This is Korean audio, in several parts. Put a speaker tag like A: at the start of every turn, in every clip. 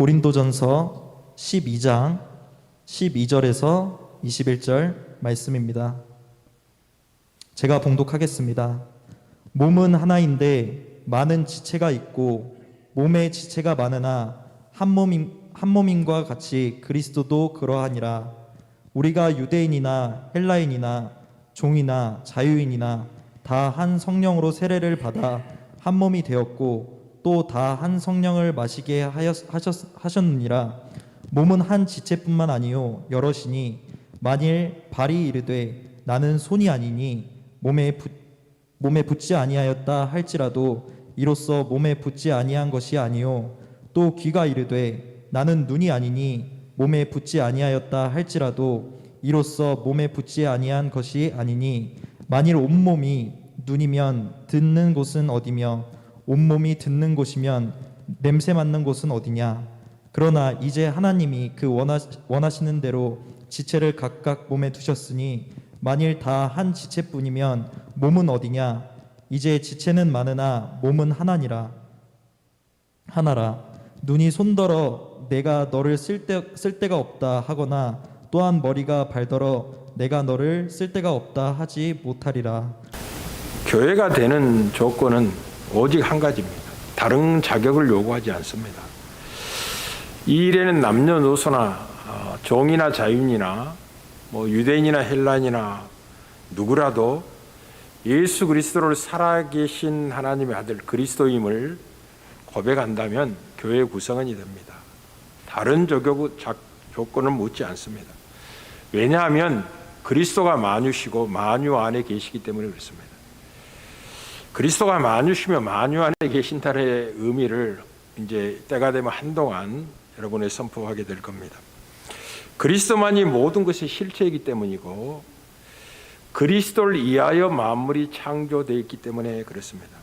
A: 고린도전서 12장 12절에서 21절 말씀입니다. 제가 봉독하겠습니다. 몸은 하나인데 많은 지체가 있고 몸에 지체가 많으나 한 몸임과 같이 그리스도도 그러하니라. 우리가 유대인이나 헬라인이나 종이나 자유인이나 다 한 성령으로 세례를 받아 한 몸이 되었고 또 다 한 성령을 마시게 하셨느니라. 몸은 한 지체뿐만 아니요 여럿이니 만일 발이 이르되 나는 손이 아니니 몸에 붙지 아니하였다 할지라도 이로써 몸에 붙지 아니한 것이 아니요 또 귀가 이르되 나는 눈이 아니니 몸에 붙지 아니하였다 할지라도 이로써 몸에 붙지 아니한 것이 아니니 만일 온몸이 눈이면 듣는 곳은 어디며 온몸이 듣는 곳이면 냄새 맡는 곳은 어디냐. 그러나 이제 하나님이 그 원하시는 대로 지체를 각각 몸에 두셨으니 만일 다 한 지체뿐이면 몸은 어디냐. 이제 지체는 많으나 몸은 하나라. 눈이 손더러 내가 너를 쓸 데가 없다 하거나 또한 머리가 발더러 내가 너를 쓸 데가 없다 하지 못하리라.
B: 교회가 되는 조건은 오직 한 가지입니다. 다른 자격을 요구하지 않습니다. 이 일에는 남녀노소나 종이나 자유인이나 유대인이나 헬라인이나 누구라도 예수 그리스도를 살아계신 하나님의 아들 그리스도임을 고백한다면 교회 구성원이 됩니다. 다른 조건은 묻지 않습니다. 왜냐하면 그리스도가 만유시고 만유 안에 계시기 때문에 그렇습니다. 그리스도가 만유시며 만유 안에 계신다는 의미를 이제 때가 되면 한동안 여러분에 선포하게 될 겁니다. 그리스도만이 모든 것의 실체이기 때문이고 그리스도를 위하여 만물이 창조되어 있기 때문에 그렇습니다.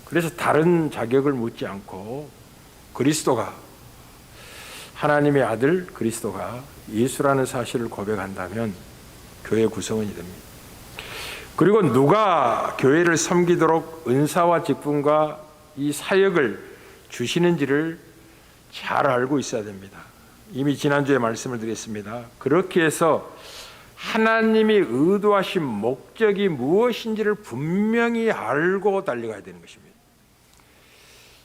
B: 그래서 다른 자격을 묻지 않고 그리스도가 하나님의 아들 그리스도가 예수라는 사실을 고백한다면 교회 구성원이 됩니다. 그리고 누가 교회를 섬기도록 은사와 직분과 이 사역을 주시는지를 잘 알고 있어야 됩니다. 이미 지난주에 말씀을 드렸습니다. 그렇게 해서 하나님이 의도하신 목적이 무엇인지를 분명히 알고 달려가야 되는 것입니다.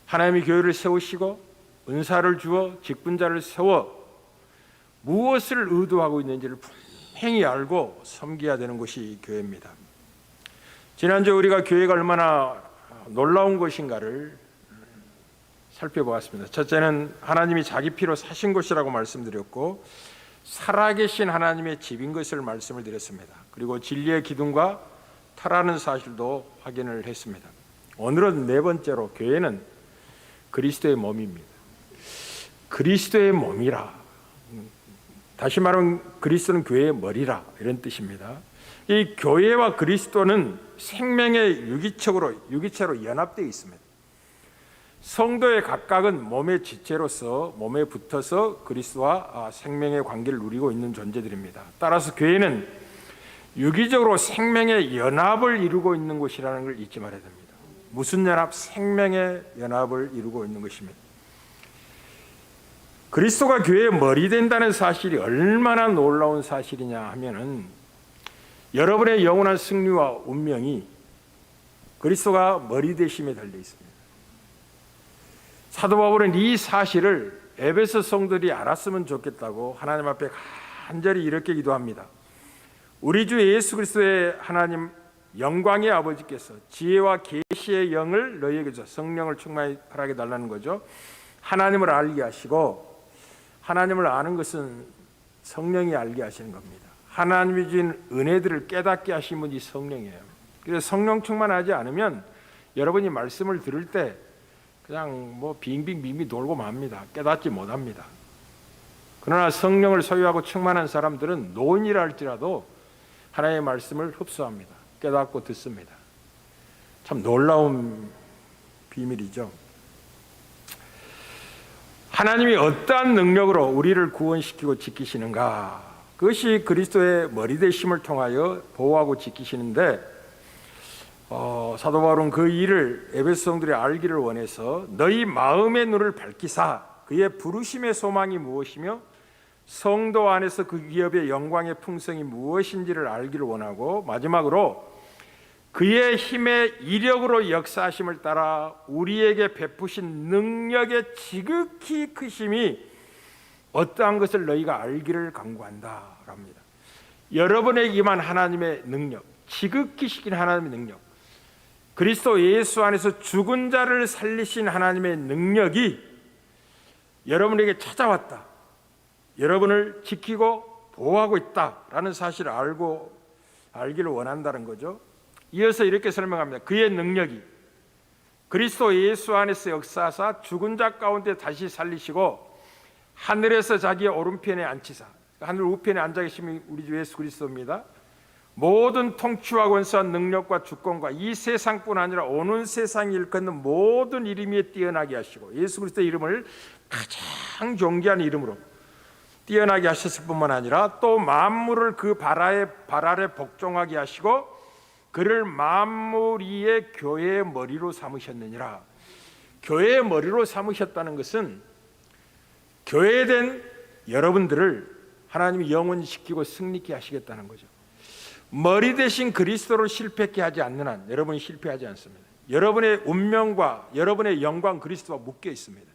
B: 하나님이 교회를 세우시고 은사를 주어 직분자를 세워 무엇을 의도하고 있는지를 분명히 알고 섬겨야 되는 것이 교회입니다. 지난주에 우리가 교회가 얼마나 놀라운 것인가를 살펴보았습니다. 첫째는 하나님이 자기 피로 사신 것이라고 말씀드렸고 살아계신 하나님의 집인 것을 말씀을 드렸습니다. 그리고 진리의 기둥과 터라는 사실도 확인을 했습니다. 오늘은 네 번째로 교회는 그리스도의 몸입니다. 그리스도의 몸이라, 다시 말하면 그리스도는 교회의 머리라 이런 뜻입니다. 이 교회와 그리스도는 생명의 유기체로 연합되어 있습니다. 성도의 각각은 몸의 지체로서 몸에 붙어서 그리스도와 생명의 관계를 누리고 있는 존재들입니다. 따라서 교회는 유기적으로 생명의 연합을 이루고 있는 곳이라는 걸 잊지 말아야 됩니다. 무슨 연합? 생명의 연합을 이루고 있는 것입니다. 그리스도가 교회의 머리 된다는 사실이 얼마나 놀라운 사실이냐 하면은 여러분의 영원한 승리와 운명이 그리스도가 머리 되심에 달려 있습니다. 사도 바울은 이 사실을 에베소 성도들이 알았으면 좋겠다고 하나님 앞에 간절히 이렇게 기도합니다. 우리 주 예수 그리스도의 하나님 영광의 아버지께서 지혜와 계시의 영을 너희에게 줘 성령을 충만하게 달라는 거죠. 하나님을 알게 하시고 하나님을 아는 것은 성령이 알게 하시는 겁니다. 하나님이 주신 은혜들을 깨닫게 하신 분이 성령이에요. 그래서 성령 충만하지 않으면 여러분이 말씀을 들을 때 그냥 빙빙빙빙 돌고 맙니다. 깨닫지 못합니다. 그러나 성령을 소유하고 충만한 사람들은 노인이라 할지라도 하나님의 말씀을 흡수합니다. 깨닫고 듣습니다. 참 놀라운 비밀이죠. 하나님이 어떠한 능력으로 우리를 구원시키고 지키시는가? 그것이 그리스도의 머리 되심을 통하여 보호하고 지키시는데 사도 바울은 그 일을 에베소 성도들이 알기를 원해서 너희 마음의 눈을 밝히사 그의 부르심의 소망이 무엇이며 성도 안에서 그 기업의 영광의 풍성이 무엇인지를 알기를 원하고, 마지막으로 그의 힘의 이력으로 역사하심을 따라 우리에게 베푸신 능력의 지극히 크심이 어떠한 것을 너희가 알기를 간구한다 합니다. 여러분에게 임한 하나님의 능력, 지극히 시킨 하나님의 능력, 그리스도 예수 안에서 죽은 자를 살리신 하나님의 능력이 여러분에게 찾아왔다, 여러분을 지키고 보호하고 있다라는 사실을 알기를 원한다는 거죠. 이어서 이렇게 설명합니다. 그의 능력이 그리스도 예수 안에서 역사하사 죽은 자 가운데 다시 살리시고 하늘에서 자기의 오른편에 앉히사, 하늘 우편에 앉아 계심이 우리 주 예수 그리스도입니다. 모든 통치와 권세와 능력과 주권과 이 세상뿐 아니라 오는 세상을 일컫는 모든 이름 위에 뛰어나게 하시고, 예수 그리스도의 이름을 가장 존귀한 이름으로 뛰어나게 하셨을 뿐만 아니라 또 만물을 그 발 아래 복종하게 하시고 그를 만물 위에 교회의 머리로 삼으셨느니라. 교회의 머리로 삼으셨다는 것은 교회된 여러분들을 하나님이 영원히 지키고 승리케 하시겠다는 거죠. 머리 대신 그리스도를 실패케 하지 않는 한 여러분이 실패하지 않습니다. 여러분의 운명과 여러분의 영광 그리스도와 묶여 있습니다.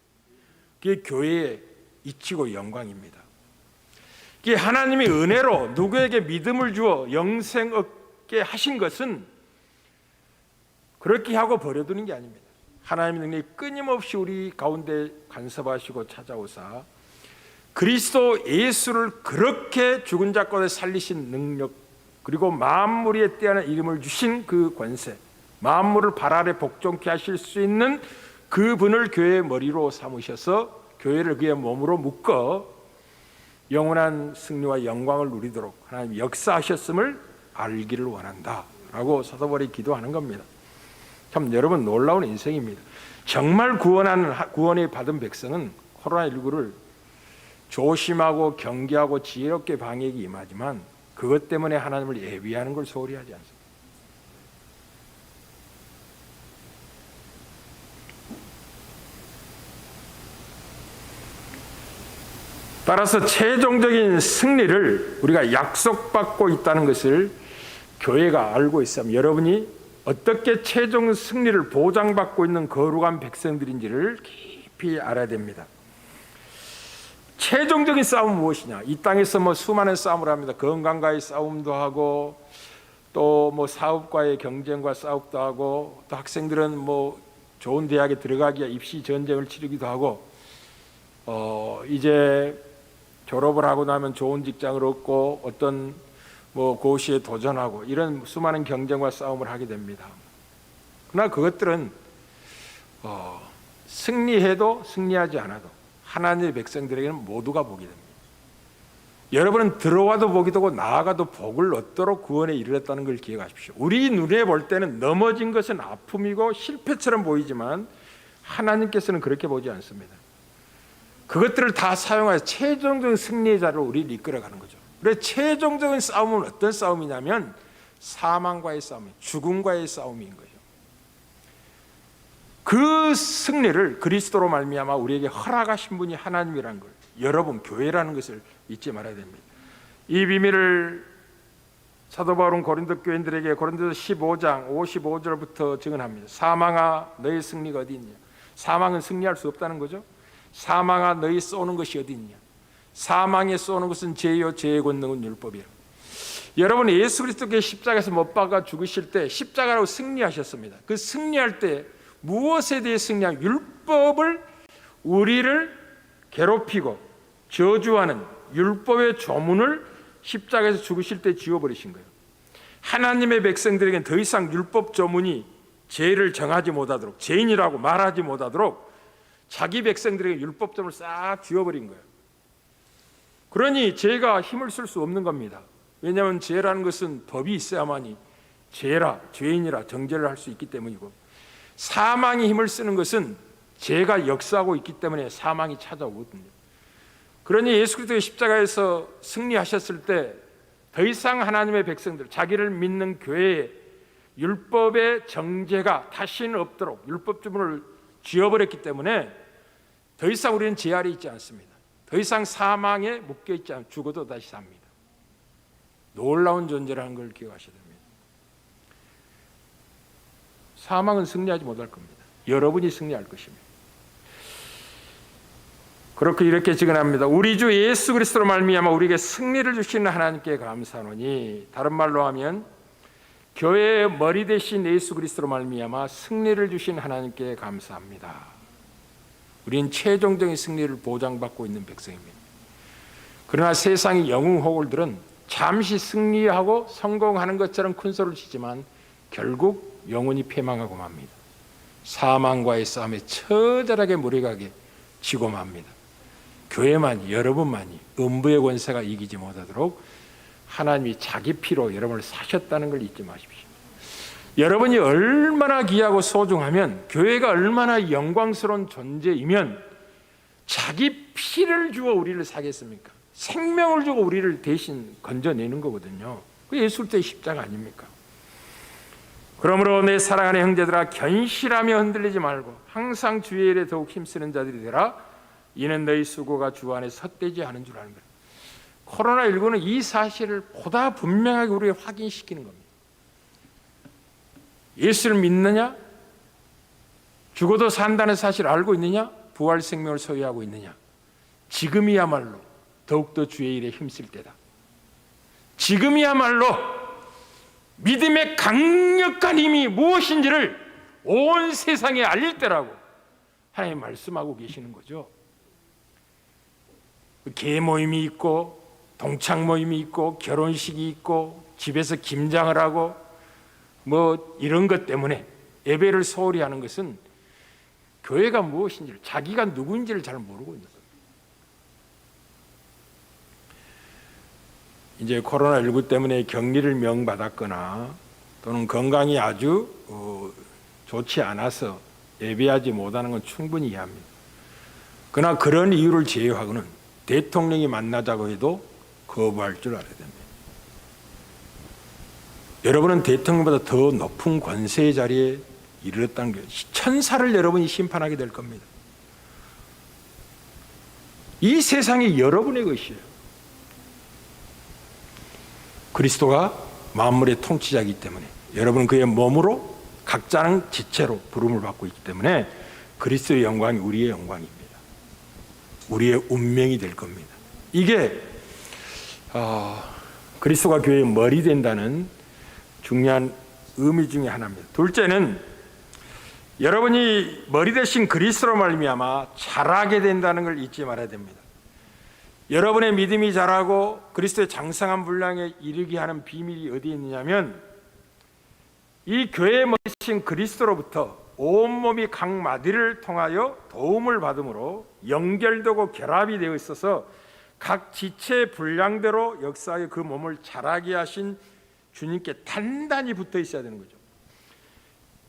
B: 그게 교회의 이치고 영광입니다. 그게 하나님이 은혜로 누구에게 믿음을 주어 영생 얻게 하신 것은 그렇게 하고 버려두는 게 아닙니다. 하나님의 능력이 끊임없이 우리 가운데 간섭하시고 찾아오사 그리스도 예수를 그렇게 죽은 자 가운데 살리신 능력, 그리고 만물 위에 뛰어난 이름을 주신 그 권세, 만물을 발 아래 복종케 하실 수 있는 그분을 교회의 머리로 삼으셔서 교회를 그의 몸으로 묶어 영원한 승리와 영광을 누리도록 하나님 역사하셨음을 알기를 원한다 라고 사도 바울이 기도하는 겁니다. 참 여러분 놀라운 인생입니다. 정말 구원을 받은 백성은 코로나19를 조심하고 경계하고 지혜롭게 방역이 임하지만 그것 때문에 하나님을 예비하는 걸 소홀히 하지 않습니다. 따라서 최종적인 승리를 우리가 약속받고 있다는 것을 교회가 알고 있으면 여러분이 어떻게 최종 승리를 보장받고 있는 거룩한 백성들인지를 깊이 알아야 됩니다. 최종적인 싸움은 무엇이냐? 이 땅에서 수많은 싸움을 합니다. 건강과의 싸움도 하고 또 사업과의 경쟁과 싸움도 하고 또 학생들은 좋은 대학에 들어가기 위해 입시 전쟁을 치르기도 하고 이제 졸업을 하고 나면 좋은 직장을 얻고 어떤 고시에 도전하고 이런 수많은 경쟁과 싸움을 하게 됩니다. 그러나 그것들은 승리해도 승리하지 않아도 하나님의 백성들에게는 모두가 복이 됩니다. 여러분은 들어와도 복이 되고 나아가도 복을 얻도록 구원에 이르렀다는 걸 기억하십시오. 우리 눈에 볼 때는 넘어진 것은 아픔이고 실패처럼 보이지만 하나님께서는 그렇게 보지 않습니다. 그것들을 다 사용해서 최종적인 승리의 자리로 우리를 이끌어가는 거죠. 그래서 최종적인 싸움은 어떤 싸움이냐면 사망과의 싸움이에요. 죽음과의 싸움인 거죠. 그 승리를 그리스도로 말미암아 우리에게 허락하신 분이 하나님이라는 걸, 여러분 교회라는 것을 잊지 말아야 됩니다. 이 비밀을 사도 바울은 고린도 교인들에게 고린도서 15장 55절부터 증언합니다. 사망아 너의 승리가 어디 있냐? 사망은 승리할 수 없다는 거죠. 사망아 너희 쏘는 것이 어디 있냐? 사망에 쏘는 것은 죄요 죄의 권능은 율법이라. 여러분 예수 그리스도께 십자가에서 못 박아 죽으실 때 십자가로 승리하셨습니다. 그 승리할 때 무엇에 대해 승리한? 율법을 우리를 괴롭히고 저주하는 율법의 조문을 십자가에서 죽으실 때 지워버리신 거예요. 하나님의 백성들에게는 더 이상 율법 조문이 죄를 정하지 못하도록, 죄인이라고 말하지 못하도록 자기 백성들에게 율법 조문을 싹 지워버린 거예요. 그러니 죄가 힘을 쓸 수 없는 겁니다. 왜냐하면 죄라는 것은 법이 있어야만이 죄인이라 정죄를 할 수 있기 때문이고, 사망이 힘을 쓰는 것은 죄가 역사하고 있기 때문에 사망이 찾아오거든요. 그러니 예수 그리스도의 십자가에서 승리하셨을 때 더 이상 하나님의 백성들, 자기를 믿는 교회에 율법의 정죄가 다시는 없도록 율법 주문을 쥐어버렸기 때문에 더 이상 우리는 죄 아래 있지 않습니다. 더 이상 사망에 묶여 있지 않고 죽어도 다시 삽니다. 놀라운 존재라는 걸 기억하셔야 됩니다. 사망은 승리하지 못할 겁니다. 여러분이 승리할 것입니다. 그렇게 이렇게 증언합니다. 우리 주 예수 그리스도로 말미암아 우리에게 승리를 주시는 하나님께 감사하노니, 다른 말로 하면 교회의 머리 대신 예수 그리스도로 말미암아 승리를 주신 하나님께 감사합니다. 우리는 최종적인 승리를 보장받고 있는 백성입니다. 그러나 세상의 영웅호걸들은 잠시 승리하고 성공하는 것처럼 큰 소리를 치지만 결국 영혼이 패망하고 맙니다. 사망과의 싸움에 처절하게 무력하게 지고 맙니다. 교회만이, 여러분만이 음부의 권세가 이기지 못하도록 하나님이 자기 피로 여러분을 사셨다는 걸 잊지 마십시오. 여러분이 얼마나 귀하고 소중하면, 교회가 얼마나 영광스러운 존재이면 자기 피를 주어 우리를 사겠습니까? 생명을 주고 우리를 대신 건져내는 거거든요. 그 예술대의 십자가 아닙니까? 그러므로 내 사랑하는 형제들아, 견실하며 흔들리지 말고 항상 주의 일에 더욱 힘쓰는 자들이 되라. 이는 너희 수고가 주 안에 헛되지 않은 줄 아는 거예요. 코로나19는 이 사실을 보다 분명하게 우리에게 확인시키는 겁니다. 예수를 믿느냐? 죽어도 산다는 사실을 알고 있느냐? 부활 생명을 소유하고 있느냐? 지금이야말로 더욱더 주의 일에 힘쓸 때다. 지금이야말로 믿음의 강력한 힘이 무엇인지를 온 세상에 알릴 때라고 하나님 말씀하고 계시는 거죠. 개 모임이 있고 동창 모임이 있고 결혼식이 있고 집에서 김장을 하고 뭐 이런 것 때문에 예배를 소홀히 하는 것은 교회가 무엇인지를, 자기가 누구인지를 잘 모르고 있는 겁니다. 이제 코로나19 때문에 격리를 명받았거나 또는 건강이 아주 좋지 않아서 예배하지 못하는 건 충분히 이해합니다. 그러나 그런 이유를 제외하고는 대통령이 만나자고 해도 거부할 줄 알아야 됩니다. 여러분은 대통령보다 더 높은 권세의 자리에 이르렀다는 거예요. 천사를 여러분이 심판하게 될 겁니다. 이 세상이 여러분의 것이에요. 그리스도가 만물의 통치자이기 때문에 여러분은 그의 몸으로 각자는 지체로 부름을 받고 있기 때문에 그리스도의 영광이 우리의 영광입니다. 우리의 운명이 될 겁니다. 이게 그리스도가 교회의 머리 된다는 중요한 의미 중에 하나입니다. 둘째는 여러분이 머리 대신 그리스도로 말미암아 자라게 된다는 걸 잊지 말아야 됩니다. 여러분의 믿음이 자라고 그리스도의 장성한 분량에 이르게 하는 비밀이 어디에 있느냐면 이 교회의 머리 대신 그리스도로부터 온몸이 각 마디를 통하여 도움을 받음으로 연결되고 결합이 되어 있어서 각 지체의 분량대로 역사의 그 몸을 자라게 하신 주님께 단단히 붙어 있어야 되는 거죠.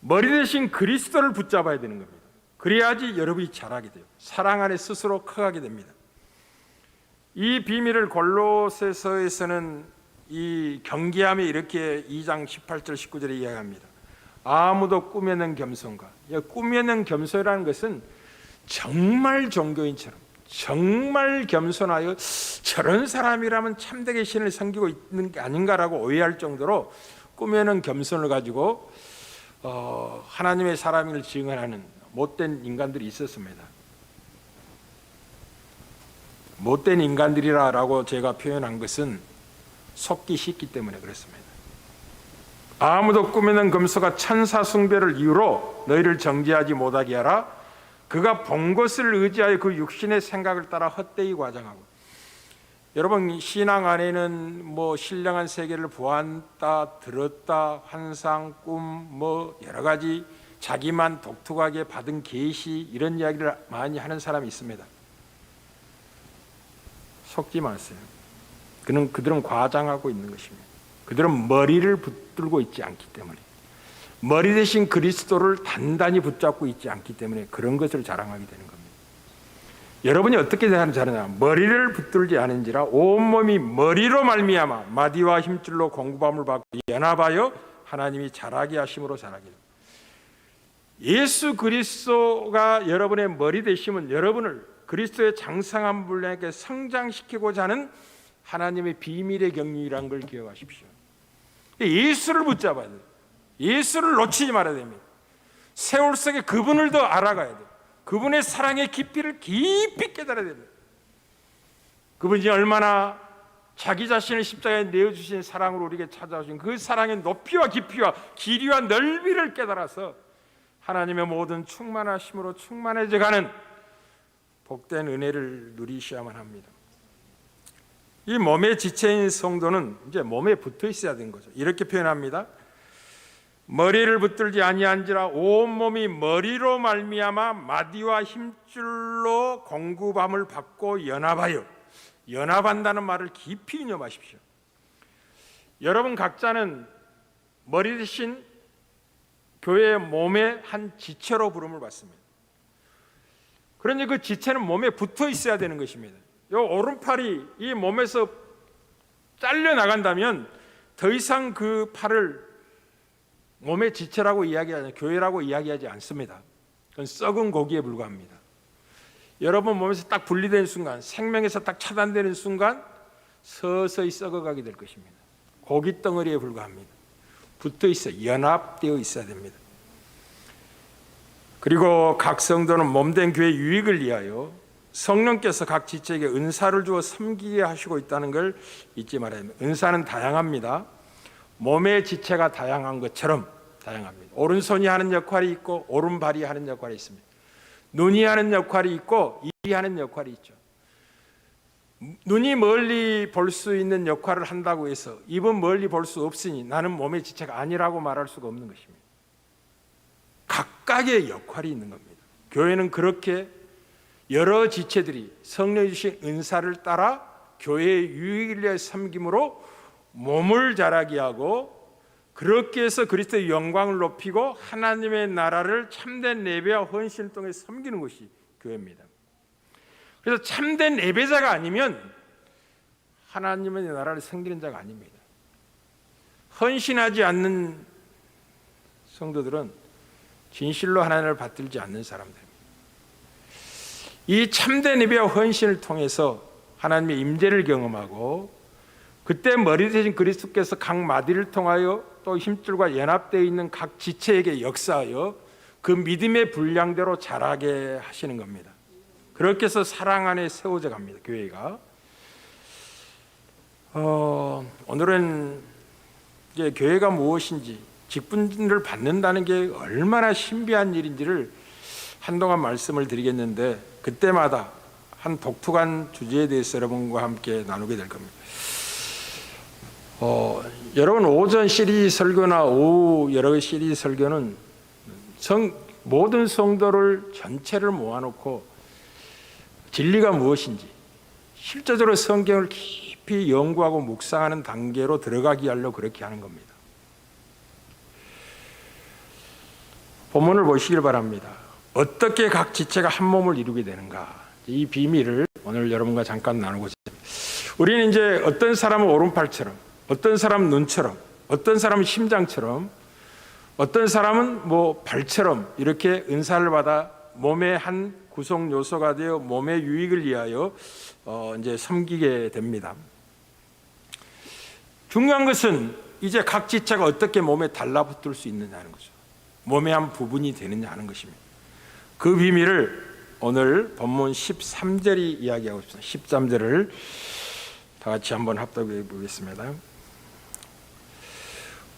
B: 머리 대신 그리스도를 붙잡아야 되는 겁니다. 그래야지 여러분이 자라게 돼요. 사랑 안에 스스로 커가게 됩니다. 이 비밀을 골로새서에서는 이 경계함에 이렇게 2장 18절 19절에 이야기합니다. 아무도 꿈에는 겸손과, 꿈에는 겸손이라는 것은 정말 종교인처럼 정말 겸손하여 저런 사람이라면 참되게 신을 섬기고 있는 게 아닌가라고 오해할 정도로 꿈에는 겸손을 가지고 하나님의 사람을 증언하는 못된 인간들이 있었습니다. 못된 인간들이라고 제가 표현한 것은 속기 쉽기 때문에 그렇습니다. 아무도 꿈에는 검소가 천사 숭배를 이유로 너희를 정죄하지 못하게 하라. 그가 본 것을 의지하여 그 육신의 생각을 따라 헛되이 과장하고. 여러분, 신앙 안에는 뭐 신령한 세계를 보았다, 들었다, 환상, 꿈, 여러 가지 자기만 독특하게 받은 계시, 이런 이야기를 많이 하는 사람이 있습니다. 속지 마세요. 그들은 과장하고 있는 것입니다. 그들은 머리를 붙들고 있지 않기 때문에, 머리 대신 그리스도를 단단히 붙잡고 있지 않기 때문에 그런 것을 자랑하게 되는 겁니다. 여러분이 어떻게 자라냐? 머리를 붙들지 않은지라 온몸이 머리로 말미암아 마디와 힘줄로 공급함을 받고 연합하여 하나님이 자라게 하심으로 자라게 됩니다. 예수 그리스도가 여러분의 머리 되시면 여러분을 그리스도의 장성한 분량에게 성장시키고자 하는 하나님의 비밀의 경륜이라는 걸 기억하십시오. 예수를 붙잡아야 돼요. 예수를 놓치지 말아야 됩니다. 세월 속에 그분을 더 알아가야 돼요. 그분의 사랑의 깊이를 깊이 깨달아야 됩니다. 그분이 얼마나 자기 자신을 십자가에 내어주신 사랑으로 우리에게 찾아오신 그 사랑의 높이와 깊이와 길이와 넓이를 깨달아서 하나님의 모든 충만하심으로 충만해져가는 복된 은혜를 누리셔야만 합니다. 이 몸의 지체인 성도는 이제 몸에 붙어 있어야 되는 거죠. 이렇게 표현합니다. 머리를 붙들지 아니한지라 온 몸이 머리로 말미암아 마디와 힘줄로 공급함을 받고 연합하여, 연합한다는 말을 깊이 인용하십시오. 여러분 각자는 머리 대신 교회의 몸의 한 지체로 부름을 받습니다. 그러니 그 지체는 몸에 붙어 있어야 되는 것입니다. 이 오른팔이 이 몸에서 잘려 나간다면 더 이상 그 팔을 몸의 지체라고 이야기하지, 교회라고 이야기하지 않습니다. 그건 썩은 고기에 불과합니다. 여러분 몸에서 딱 분리되는 순간, 생명에서 딱 차단되는 순간 서서히 썩어가게 될 것입니다. 고기 덩어리에 불과합니다. 붙어 있어, 연합되어 있어야 됩니다. 그리고 각 성도는 몸된 교회의 유익을 위하여 성령께서 각 지체에게 은사를 주어 섬기게 하시고 있다는 걸 잊지 말아야 합니다. 은사는 다양합니다. 몸의 지체가 다양한 것처럼 다양합니다. 오른손이 하는 역할이 있고 오른발이 하는 역할이 있습니다. 눈이 하는 역할이 있고 입이 하는 역할이 있죠. 눈이 멀리 볼 수 있는 역할을 한다고 해서 입은 멀리 볼 수 없으니 나는 몸의 지체가 아니라고 말할 수가 없는 것입니다. 각각의 역할이 있는 겁니다. 교회는 그렇게 여러 지체들이 성령이 주신 은사를 따라 교회의 유익을 위해 섬김으로 몸을 자라게 하고 그렇게 해서 그리스도의 영광을 높이고 하나님의 나라를 참된 예배와 헌신을 통해 섬기는 것이 교회입니다. 그래서 참된 예배자가 아니면 하나님의 나라를 섬기는 자가 아닙니다. 헌신하지 않는 성도들은 진실로 하나님을 받들지 않는 사람들입니다. 이 참된 예배와 헌신을 통해서 하나님의 임재를 경험하고 그때 머리 대신 그리스도께서 각 마디를 통하여 또 힘줄과 연합되어 있는 각 지체에게 역사하여 그 믿음의 분량대로 자라게 하시는 겁니다. 그렇게 해서 사랑 안에 세워져 갑니다. 교회가. 오늘은 이제 교회가 무엇인지 직분을 받는다는 게 얼마나 신비한 일인지를 한동안 말씀을 드리겠는데 그때마다 한 독특한 주제에 대해서 여러분과 함께 나누게 될 겁니다. 여러분 오전 시리즈 설교나 오후 여러 시리즈 설교는 모든 성도를 전체를 모아놓고 진리가 무엇인지 실제적으로 성경을 깊이 연구하고 묵상하는 단계로 들어가게 하려고 그렇게 하는 겁니다. 본문을 보시길 바랍니다. 어떻게 각 지체가 한 몸을 이루게 되는가, 이 비밀을 오늘 여러분과 잠깐 나누고자 합니다. 우리는 이제 어떤 사람은 오른팔처럼, 어떤 사람은 눈처럼, 어떤 사람은 심장처럼, 어떤 사람은 뭐 발처럼 이렇게 은사를 받아 몸의 한 구성 요소가 되어 몸의 유익을 위하여 이제 섬기게 됩니다. 중요한 것은 이제 각 지체가 어떻게 몸에 달라붙을 수 있느냐는 거죠. 몸의 한 부분이 되느냐 하는 것입니다. 그 비밀을 오늘 본문 13절이 이야기하고 있습니다. 13절을 다 같이 한번 합독해 보겠습니다.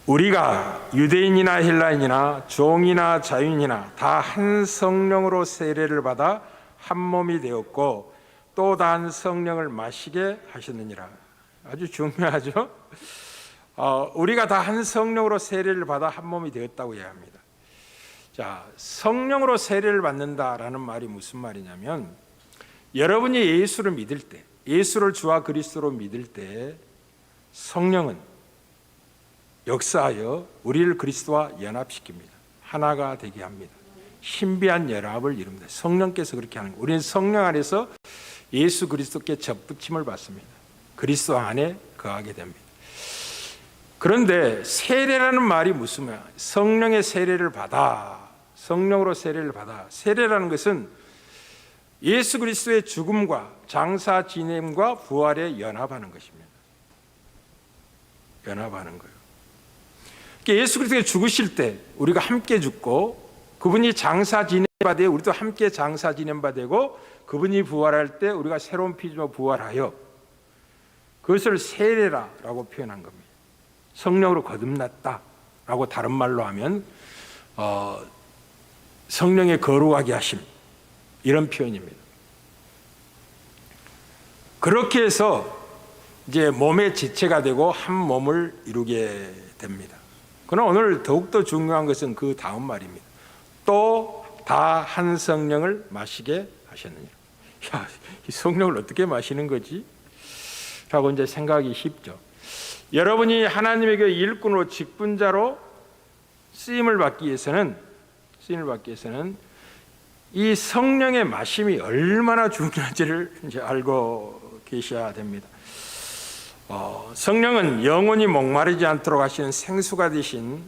B: 우리가 유대인이나 헬라인이나 종이나 자유인이나 다 한 성령으로 세례를 받아 한 몸이 되었고 또 다른 성령을 마시게 하셨느니라. 아주 중요하죠. 우리가 다 한 성령으로 세례를 받아 한 몸이 되었다고 이야기합니다. 자, 성령으로 세례를 받는다라는 말이 무슨 말이냐면 여러분이 예수를 믿을 때, 예수를 주와 그리스도로 믿을 때 성령은 역사하여 우리를 그리스도와 연합시킵니다. 하나가 되게 합니다. 신비한 연합을 이룹니다. 성령께서 그렇게 하는 거예요. 우리는 성령 안에서 예수 그리스도께 접붙임을 받습니다. 그리스도 안에 거하게 됩니다. 그런데 세례라는 말이 무슨 말이야? 성령의 세례를 받아. 성령으로 세례를 받아. 세례라는 것은 예수 그리스도의 죽음과 장사 지냄과 부활에 연합하는 것입니다. 연합하는 거예요. 그러니까 예수 그리스도가 죽으실 때 우리가 함께 죽고 그분이 장사 지냄 바 되고 우리도 함께 장사 지냄 바 되고 그분이 부활할 때 우리가 새로운 피조로 부활하여 그것을 세례라고 표현한 겁니다. 성령으로 거듭났다라고 다른 말로 하면 성령의 거룩하게 하심 이런 표현입니다. 그렇게 해서 이제 몸의 지체가 되고 한 몸을 이루게 됩니다. 그러나 오늘 더욱더 중요한 것은 그 다음 말입니다. 또 다 한 성령을 마시게 하셨느냐. 야, 이 성령을 어떻게 마시는 거지? 라고 이제 생각이 쉽죠. 여러분이 하나님에게 일꾼으로 직분자로 쓰임을 받기 위해서는 이 성령의 마심이 얼마나 중요한지를 이제 알고 계셔야 됩니다. 성령은 영원히 목마르지 않도록 하시는 생수가 되신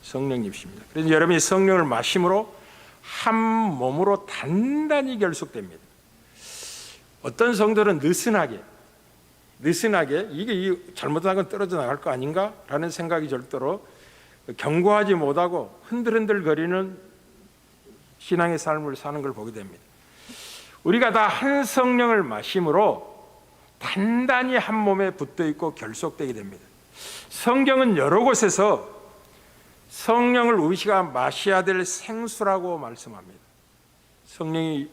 B: 성령님이십니다. 그래서 여러분이 성령을 마심으로 한 몸으로 단단히 결속됩니다. 어떤 성도는 느슨하게 이게 잘못한 건 떨어져 나갈 거 아닌가? 라는 생각이 절대로 견고하지 못하고 흔들흔들거리는 신앙의 삶을 사는 걸 보게 됩니다. 우리가 다 한 성령을 마심으로 단단히 한 몸에 붙어 있고 결속되게 됩니다. 성경은 여러 곳에서 성령을 우리가 마셔야 될 생수라고 말씀합니다. 성령이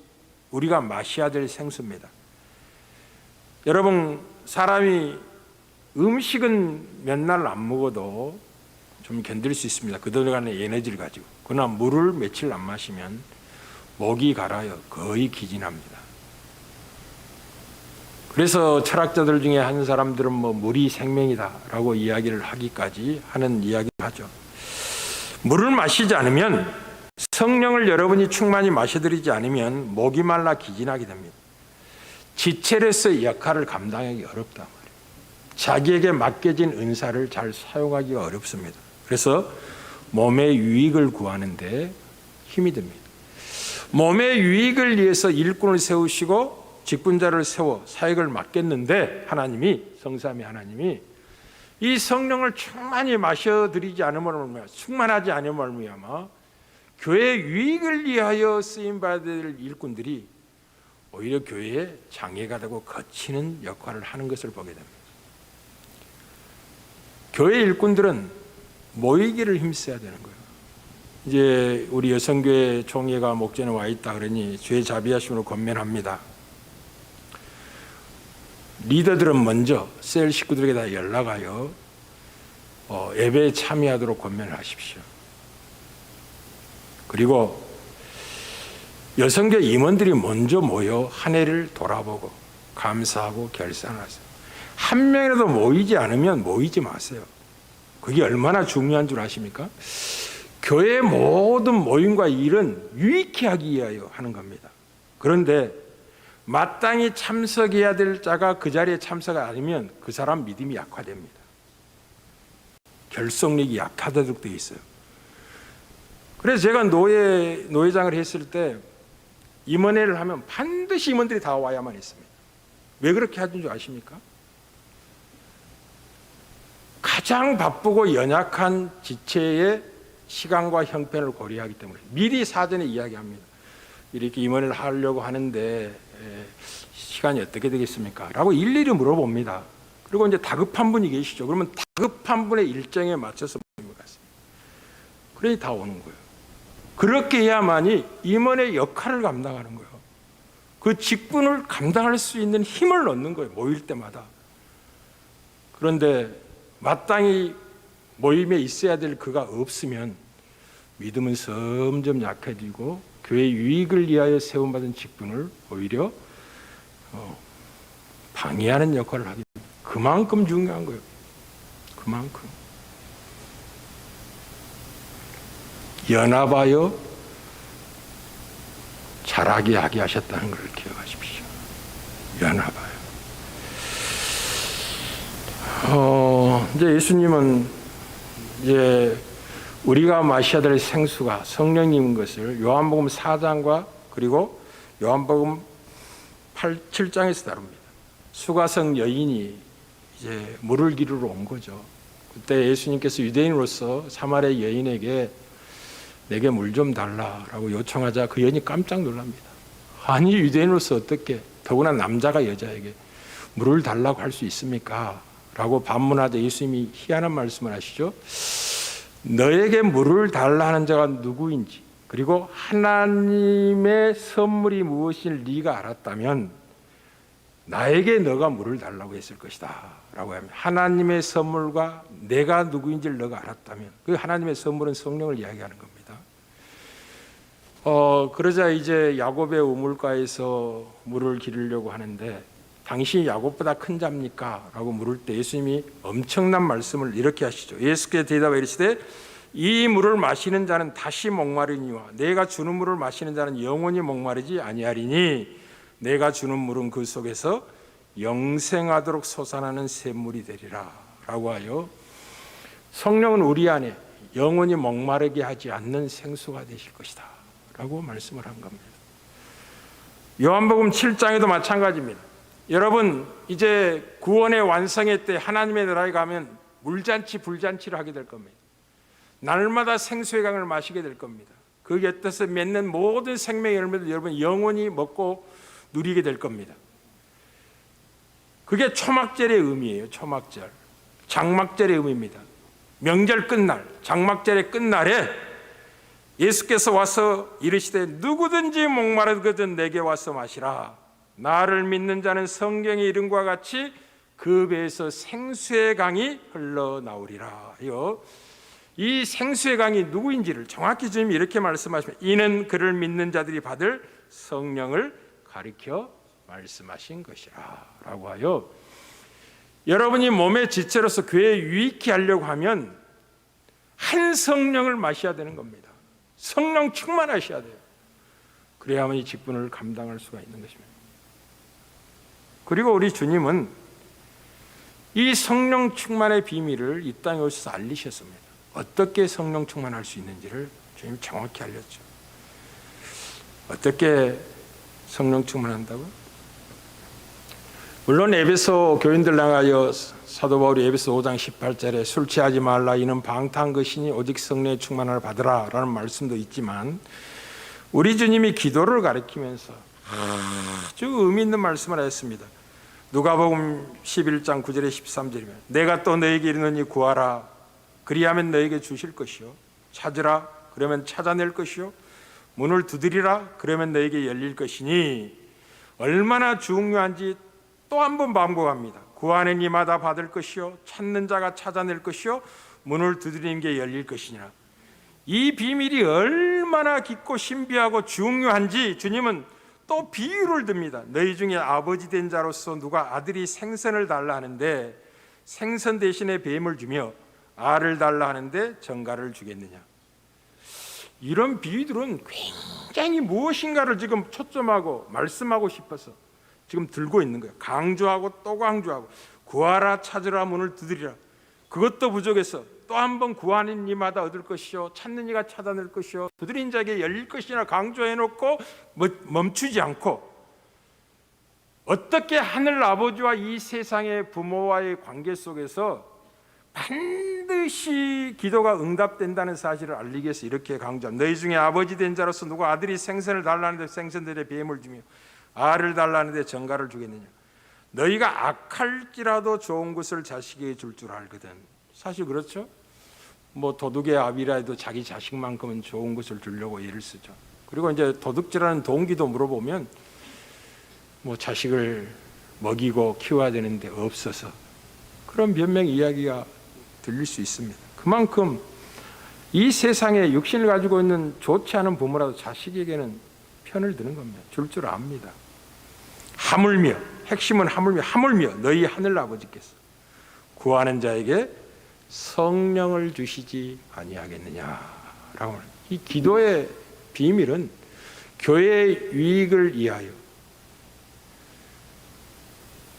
B: 우리가 마셔야 될 생수입니다. 여러분, 사람이 음식은 몇 날 안 먹어도 좀 견딜 수 있습니다. 그동안의 에너지를 가지고. 그러나 물을 며칠 안 마시면 목이 갈아요. 거의 기진합니다. 그래서 철학자들 중에 한 사람들은 물이 생명이다라고 이야기를 하기까지 하는 이야기를 하죠. 물을 마시지 않으면, 성령을 여러분이 충만히 마셔드리지 않으면 목이 말라 기진하게 됩니다. 지체로서의 역할을 감당하기 어렵단 말이에요. 자기에게 맡겨진 은사를 잘 사용하기가 어렵습니다. 그래서 몸의 유익을 구하는데 힘이 듭니다. 몸의 유익을 위해서 일꾼을 세우시고 직분자를 세워 사역을 맡겼는데 성삼위 하나님이 이 성령을 충만히 마셔드리지 않음으로 말미암아, 충만하지 않음으로 말미암아 교회의 유익을 위하여 쓰임받을 일꾼들이 오히려 교회에 장애가 되고 거치는 역할을 하는 것을 보게 됩니다. 교회 일꾼들은 모이기를 힘써야 되는 거예요. 이제 우리 여성교회 총회가 목전에 와 있다 그러니 주의 자비하심으로 권면합니다. 리더들은 먼저 셀 식구들에게 다 연락하여 예배에 참여하도록 권면을 하십시오. 그리고 여성교회 임원들이 먼저 모여 한 해를 돌아보고 감사하고 결산하세요. 한 명이라도 모이지 않으면 모이지 마세요. 그게 얼마나 중요한 줄 아십니까? 교회의 모든 모임과 일은 유익히 하기 위하여 하는 겁니다. 그런데 마땅히 참석해야 될 자가 그 자리에 참석이 아니면 그 사람 믿음이 약화됩니다. 결속력이 약하도록 되어 있어요. 그래서 제가 노회장을 했을 때 임원회를 하면 반드시 임원들이 다 와야만 했습니다. 왜 그렇게 하는 줄 아십니까? 가장 바쁘고 연약한 지체의 시간과 형편을 고려하기 때문에 미리 사전에 이야기합니다. 이렇게 임원을 하려고 하는데 시간이 어떻게 되겠습니까? 라고 일일이 물어봅니다. 그리고 이제 다급한 분이 계시죠. 그러면 다급한 분의 일정에 맞춰서 모임을 갔습니다. 그러니 다 오는 거예요. 그렇게 해야만이 임원의 역할을 감당하는 거예요. 그 직분을 감당할 수 있는 힘을 얻는 거예요. 모일 때마다. 그런데 마땅히 모임에 있어야 될 그가 없으면 믿음은 점점 약해지고 교회 유익을 위하여 세움받은 직분을 오히려 방해하는 역할을 하게 됩니다. 그만큼 중요한 거예요. 그만큼. 연합하여 자라게 하게 하셨다는 걸 기억하십시오. 연합하여. 이제 예수님은 이제 우리가 마셔야 될 생수가 성령님인 것을 요한복음 4장과 그리고 요한복음 7장에서 다룹니다. 수가성 여인이 이제 물을 기르러 온 거죠. 그때 예수님께서 유대인으로서 사마리아 여인에게 내게 물 좀 달라라고 요청하자 그 여인이 깜짝 놀랍니다. 아니 유대인으로서 어떻게 더구나 남자가 여자에게 물을 달라고 할 수 있습니까? 라고 반문하자 예수님이 희한한 말씀을 하시죠. 너에게 물을 달라는 자가 누구인지 그리고 하나님의 선물이 무엇인지 네가 알았다면 나에게 너가 물을 달라고 했을 것이다 라고 합니다. 하나님의 선물과 내가 누구인지를 너가 알았다면 그 하나님의 선물은 성령을 이야기하는 겁니다. 그러자 이제 야곱의 우물가에서 물을 기르려고 하는데 당신이 야곱보다 큰 자입니까? 라고 물을 때 예수님이 엄청난 말씀을 이렇게 하시죠. 예수께서 대답하여 이르시되 이 물을 마시는 자는 다시 목마르니와 내가 주는 물을 마시는 자는 영원히 목마르지 아니하리니 내가 주는 물은 그 속에서 영생하도록 솟아나는 샘물이 되리라 라고 하여 성령은 우리 안에 영원히 목마르게 하지 않는 생수가 되실 것이다 라고 말씀을 한 겁니다. 요한복음 7장에도 마찬가지입니다. 여러분 이제 구원의 완성의 때 하나님의 나라에 가면 물잔치 불잔치를 하게 될 겁니다. 날마다 생수의 강을 마시게 될 겁니다. 그 곁에서 맺는 모든 생명의 열매도 여러분 영원히 먹고 누리게 될 겁니다. 그게 초막절의 의미예요. 초막절 장막절의 의미입니다. 명절 끝날 장막절의 끝날에 예수께서 와서 이르시되 누구든지 목마르거든 내게 와서 마시라. 나를 믿는 자는 성경의 이름과 같이 그 배에서 생수의 강이 흘러나오리라. 이 생수의 강이 누구인지를 정확히 주님이 이렇게 말씀하십니다. 이는 그를 믿는 자들이 받을 성령을 가리켜 말씀하신 것이라 라고 하여 여러분이 몸의 지체로서 교회에 유익히 하려고 하면 한 성령을 마셔야 되는 겁니다. 성령 충만하셔야 돼요. 그래야만 이 직분을 감당할 수가 있는 것입니다. 그리고 우리 주님은 이 성령 충만의 비밀을 이 땅에 오셔서 알리셨습니다. 어떻게 성령 충만할 수 있는지를 주님이 정확히 알렸죠. 어떻게 성령 충만한다고? 물론 에베소 교인들 향하여 사도 바울이 에베소 5장 18절에 술 취하지 말라 이는 방탕한 것이니 오직 성령의 충만을 받으라 라는 말씀도 있지만 우리 주님이 기도를 가리키면서 아주 의미 있는 말씀을 하셨습니다. 누가복음 11장 9절에 13절이면 내가 또 너에게 이르노니 구하라 그리하면 너에게 주실 것이요 찾으라 그러면 찾아낼 것이요 문을 두드리라 그러면 너에게 열릴 것이니 얼마나 중요한지 또 한 번 반복합니다. 구하는 이마다 받을 것이요 찾는 자가 찾아낼 것이요 문을 두드리는 게 열릴 것이니라. 이 비밀이 얼마나 깊고 신비하고 중요한지 주님은 또 비유를 듭니다. 너희 중에 아버지 된 자로서 누가 아들이 생선을 달라 하는데 생선 대신에 뱀을 주며 알을 달라 하는데 정갈을 주겠느냐. 이런 비유들은 굉장히 무엇인가를 지금 초점하고 말씀하고 싶어서 지금 들고 있는 거예요. 강조하고 또 강조하고 구하라 찾으라 문을 두드리라. 그것도 부족해서 또 한 번 구하는 이마다 얻을 것이요 찾는 이가 찾아낼 것이요 두드린 자에게 열릴 것이나 강조해놓고 멈추지 않고 어떻게 하늘 아버지와 이 세상의 부모와의 관계 속에서 반드시 기도가 응답된다는 사실을 알리기 위해서 이렇게 강조합니다. 너희 중에 아버지 된 자로서 누가 아들이 생선을 달라는데 생선들의 뱀을 주며 알을 달라는데 정갈을 주겠느냐. 너희가 악할지라도 좋은 것을 자식에게 줄 줄 알거든. 사실 그렇죠. 뭐 도둑의 아비라 해도 자기 자식만큼은 좋은 것을 주려고 애를 쓰죠. 그리고 이제 도둑질하는 동기도 물어보면 뭐 자식을 먹이고 키워야 되는데 없어서 그런 변명 이야기가 들릴 수 있습니다. 그만큼 이 세상에 육신을 가지고 있는 좋지 않은 부모라도 자식에게는 편을 드는 겁니다. 줄 줄 압니다. 하물며 핵심은 하물며 너희 하늘 아버지께서 구하는 자에게 성령을 주시지 아니하겠느냐라고 합니다. 이 기도의 비밀은 교회의 유익을 위하여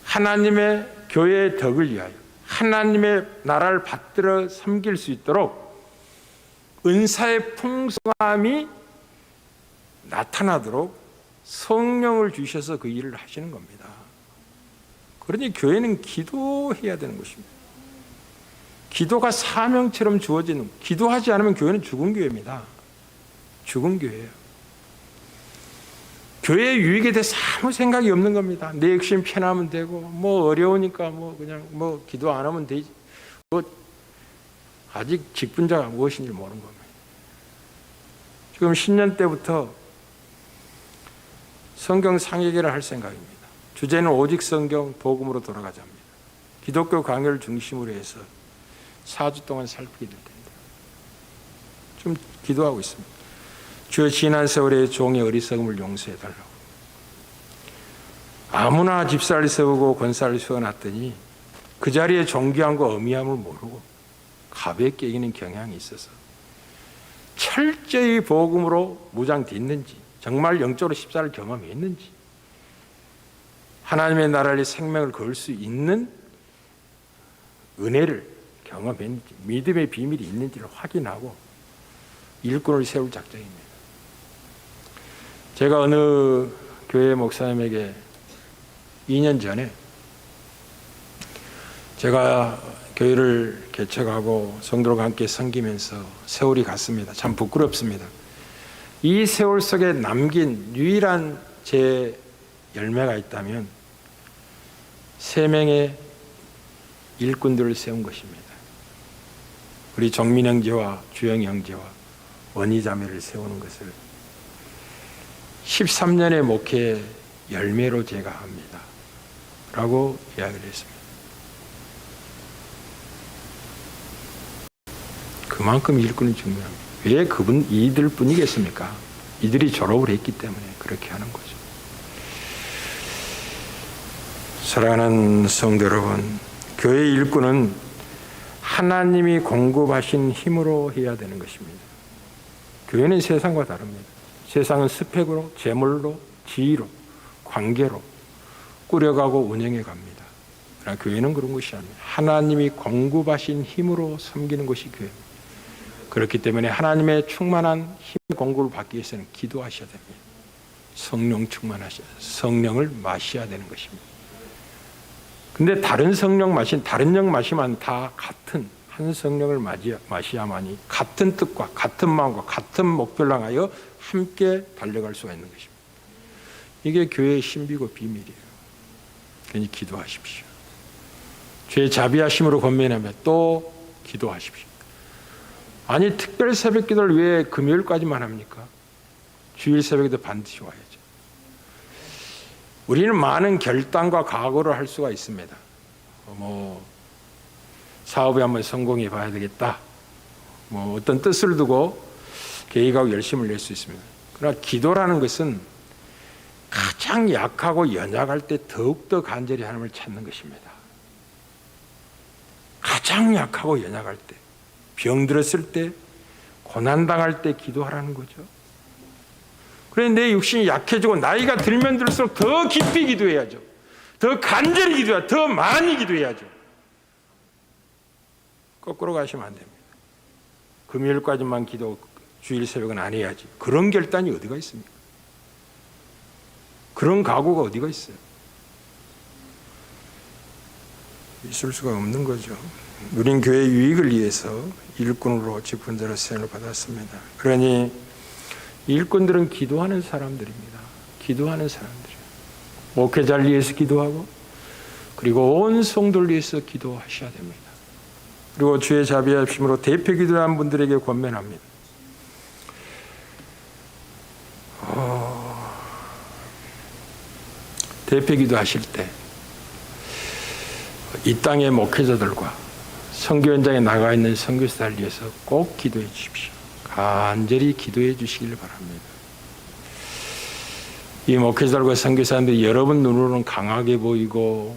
B: 하나님의 교회의 덕을 위하여 하나님의 나라를 받들어 섬길 수 있도록 은사의 풍성함이 나타나도록 성령을 주셔서 그 일을 하시는 겁니다. 그러니 교회는 기도해야 되는 것입니다. 기도가 사명처럼 주어지는, 기도하지 않으면 교회는 죽은 교회입니다. 죽은 교회예요. 교회의 유익에 대해서 아무 생각이 없는 겁니다. 내 욕심 편하면 되고, 뭐 어려우니까 뭐 그냥 뭐 기도 안 하면 되지. 뭐 아직 직분자가 무엇인지 모르는 겁니다. 지금 신년 때부터 성경 상예기를 할 생각입니다. 주제는 오직 성경 복음으로 돌아가자 합니다. 기독교 강요를 중심으로 해서 4주 동안 살피게 될 텐데 좀 기도하고 있습니다. 주여, 지난 세월의 종의 어리석음을 용서해 달라고. 아무나 집사를 세우고 권사를 세워놨더니 그 자리에 존귀함과 어미함을 모르고 가볍게 여기는 경향이 있어서 철저히 복음으로 무장됐는지, 정말 영적으로 십자를 경험했는지, 하나님의 나라의 생명을 걸 수 있는 은혜를 경험했는지, 믿음의 비밀이 있는지를 확인하고 일꾼을 세울 작정입니다. 제가 어느 교회 목사님에게 2년 전에 제가 교회를 개척하고 성도들과 함께 섬기면서 세월이 갔습니다. 참 부끄럽습니다. 이 세월 속에 남긴 유일한 제 열매가 있다면 3명의 일꾼들을 세운 것입니다. 우리 정민 형제와 주영 형제와 원희 자매를 세우는 것을 13년의 목회 열매로 제가 합니다. 라고 이야기를 했습니다. 그만큼 일꾼이 중요합니다. 왜 이들 뿐이겠습니까? 이들이 졸업을 했기 때문에 그렇게 하는 거죠. 사랑하는 성도 여러분, 교회 일꾼은 하나님이 공급하신 힘으로 해야 되는 것입니다. 교회는 세상과 다릅니다. 세상은 스펙으로, 재물로, 지위로, 관계로 꾸려가고 운영해 갑니다. 그러나 교회는 그런 것이 아닙니다. 하나님이 공급하신 힘으로 섬기는 것이 교회입니다. 그렇기 때문에 하나님의 충만한 힘 공급을 받기 위해서는 기도하셔야 됩니다. 성령 충만하셔야, 성령을 마셔야 되는 것입니다. 근데 다른 성령 마신, 다른 영 마시면 다 같은 한 성령을 마셔야만이 같은 뜻과 같은 마음과 같은 목표를 향하여 함께 달려갈 수가 있는 것입니다. 이게 교회의 신비고 비밀이에요. 그러니 기도하십시오. 죄의 자비하심으로 권면하며 또 기도하십시오. 아니, 특별 새벽 기도를 왜 금요일까지만 합니까? 주일 새벽에도 반드시 와야죠. 우리는 많은 결단과 각오를 할 수가 있습니다. 사업에 한번 성공해 봐야 되겠다. 어떤 뜻을 두고 계획하고 열심을 낼 수 있습니다. 그러나 기도라는 것은 가장 약하고 연약할 때 더욱더 간절히 하나님을 찾는 것입니다. 가장 약하고 연약할 때, 병들었을 때, 고난당할 때 기도하라는 거죠. 그런데 내 육신이 약해지고 나이가 들면 들수록 더 깊이 기도해야죠. 더 간절히 기도해야죠. 더 많이 기도해야죠. 거꾸로 가시면 안 됩니다. 금요일까지만 기도, 주일 새벽은 안 해야지. 그런 결단이 어디가 있습니까? 그런 각오가 어디가 있어요? 있을 수가 없는 거죠. 우린 교회 유익을 위해서 일꾼으로 직분자로 세움을 받았습니다. 그러니 일꾼들은 기도하는 사람들입니다. 기도하는 사람들이에요. 목회자를 위해서 기도하고, 그리고 온 성도를 위해서 기도하셔야 됩니다. 그리고 주의 자비하심으로 대표 기도하는 분들에게 권면합니다. 대표 기도하실 때 이 땅의 목회자들과 선교 현장에 나가 있는 선교사를 위해서 꼭 기도해 주십시오. 간절히 기도해 주시길 바랍니다. 이 목회자들과 선교사님들이 여러분 눈으로는 강하게 보이고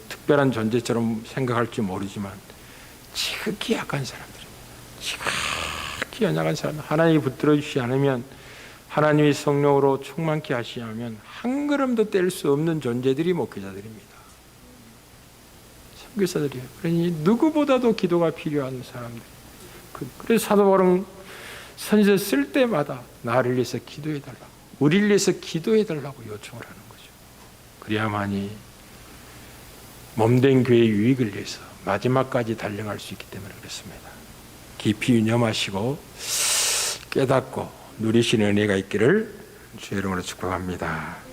B: 특별한 존재처럼 생각할지 모르지만 지극히 약한 사람들입니다. 지극히 연약한 사람. 하나님이 붙들어 주시지 않으면, 하나님이 성령으로 충만케 하시지 않으면 한 걸음도 뗄 수 없는 존재들이 목회자들입니다. 선교사들이에요. 그러니 누구보다도 기도가 필요한 사람들. 그래서 사도 바울은 선지서 쓸 때마다 나를 위해서 기도해달라고, 우리를 위해서 기도해달라고 요청을 하는 거죠. 그래야만이 몸된 교회의 유익을 위해서 마지막까지 달려갈 수 있기 때문에 그렇습니다. 깊이 유념하시고 깨닫고 누리시는 은혜가 있기를 주의 이름으로 축복합니다.